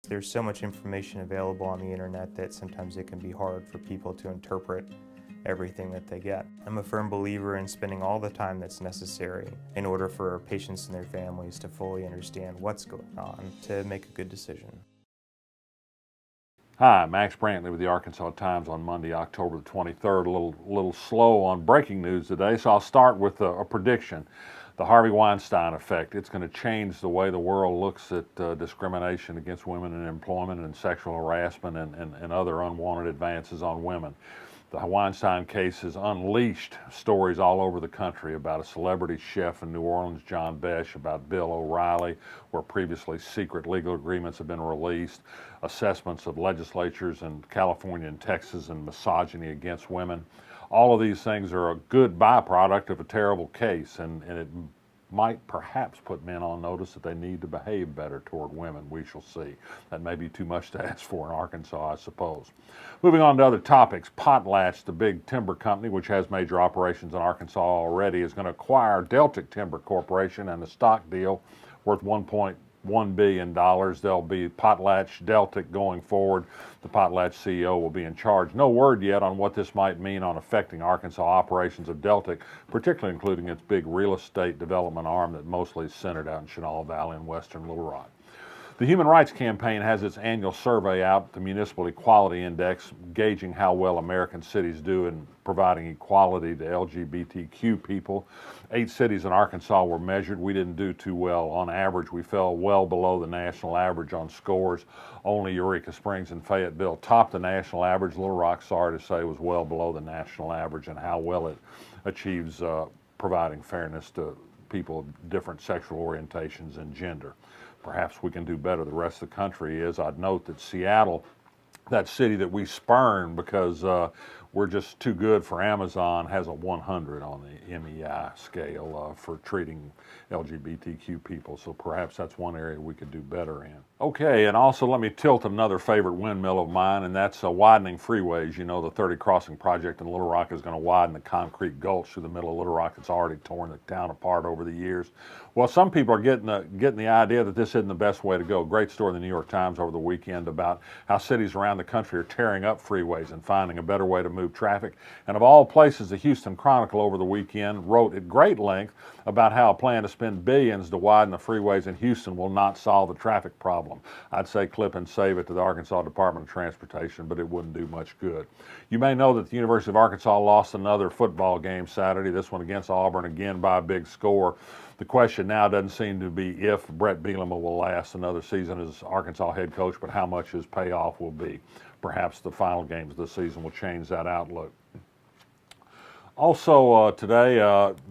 There's so much information available on the internet that sometimes it can be hard for people to interpret everything that they get. I'm a firm believer in spending all the time that's necessary in order for patients and their families to fully understand what's going on to make a good decision. Hi, Max Brantley with the Arkansas Times on Monday, October the 23rd. A little slow on breaking news today, so I'll start with a prediction. The Harvey Weinstein effect. It's going to change the way the world looks at discrimination against women in employment and sexual harassment and other unwanted advances on women. The Weinstein case has unleashed stories all over the country about a celebrity chef in New Orleans, John Besh, about Bill O'Reilly, where previously secret legal agreements have been released, assessments of legislatures in California and Texas and misogyny against women. All of these things are a good byproduct of a terrible case, and it might perhaps put men on notice that they need to behave better toward women. We shall see. That may be too much to ask for in Arkansas, I suppose. Moving on to other topics, Potlatch, the big timber company, which has major operations in Arkansas already, is going to acquire Deltic Timber Corporation and a stock deal worth $1.1 billion. There'll be Potlatch Deltic going forward. The Potlatch CEO will be in charge. No word yet on what this might mean on affecting Arkansas operations of Deltic, particularly including its big real estate development arm that mostly is centered out in Chenal Valley and western Little Rock. The Human Rights Campaign has its annual survey out, the Municipal Equality Index, gauging how well American cities do in providing equality to LGBTQ people. 8 cities in Arkansas were measured. We didn't do too well. On average, we fell well below the national average on scores. Only Eureka Springs and Fayetteville topped the national average. Little Rock, sorry to say, was well below the national average in how well it achieves providing fairness to people of different sexual orientations and gender. Perhaps we can do better. The rest of the country is. I'd note that Seattle, that city that we spurn because we're just too good for Amazon, has a 100 on the MEI scale for treating LGBTQ people. So perhaps that's one area we could do better in. Okay, and also let me tilt another favorite windmill of mine, and that's widening freeways. You know, the 30 Crossing project in Little Rock is going to widen the concrete gulch through the middle of Little Rock that's already torn the town apart over the years. Well, some people are getting the idea that this isn't the best way to go. Great story in the New York Times over the weekend about how cities around the country are tearing up freeways and finding a better way to move traffic. And of all places, the Houston Chronicle over the weekend wrote at great length about how a plan to spend billions to widen the freeways in Houston will not solve the traffic problem. I'd say clip and save it to the Arkansas Department of Transportation, but it wouldn't do much good. You may know that the University of Arkansas lost another football game Saturday, this one against Auburn, again by a big score. The question now doesn't seem to be if Bret Bielema will last another season as Arkansas head coach, but how much his payoff will be. Perhaps the final games of the season will change that outlook. Also today,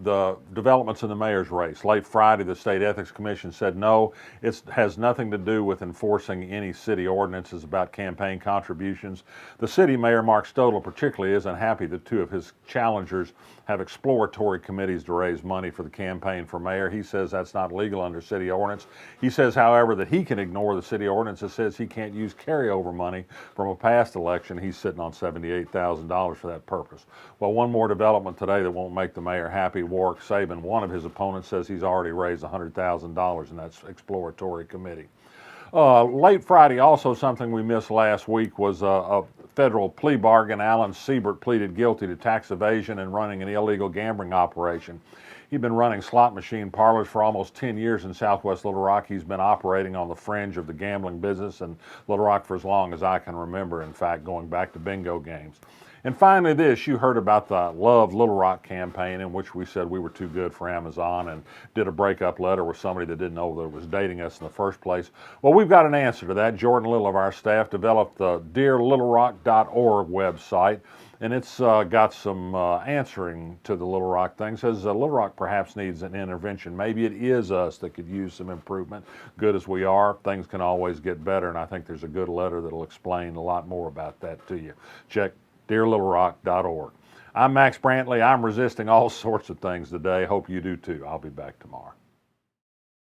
the developments in the mayor's race. Late Friday, the State Ethics Commission said no, it has nothing to do with enforcing any city ordinances about campaign contributions. The city mayor, Mark Stodel, particularly isn't happy that 2 of his challengers have exploratory committees to raise money for the campaign for mayor. He says that's not legal under city ordinance. He says, however, that he can ignore the city ordinance that says he can't use carryover money from a past election. He's sitting on $78,000 for that purpose. Well, one more development today that won't make the mayor happy. Warwick Saban, one of his opponents, says he's already raised $100,000 in that exploratory committee. Late Friday, also something we missed last week was a federal plea bargain. Alan Siebert pleaded guilty to tax evasion and running an illegal gambling operation. He'd been running slot machine parlors for almost 10 years in southwest Little Rock. He's been operating on the fringe of the gambling business in Little Rock for as long as I can remember, in fact, going back to bingo games. And finally this, you heard about the Love Little Rock campaign in which we said we were too good for Amazon and did a breakup letter with somebody that didn't know that was dating us in the first place. Well, we've got an answer to that. Jordan Little of our staff developed the dearlittlerock.org website, and it's got some answering to the Little Rock thing. It says Little Rock perhaps needs an intervention. Maybe it is us that could use some improvement. Good as we are, things can always get better, and I think there's a good letter that'll explain a lot more about that to you. Check dearlittlerock.org. I'm Max Brantley. I'm resisting all sorts of things today. Hope you do too. I'll be back tomorrow.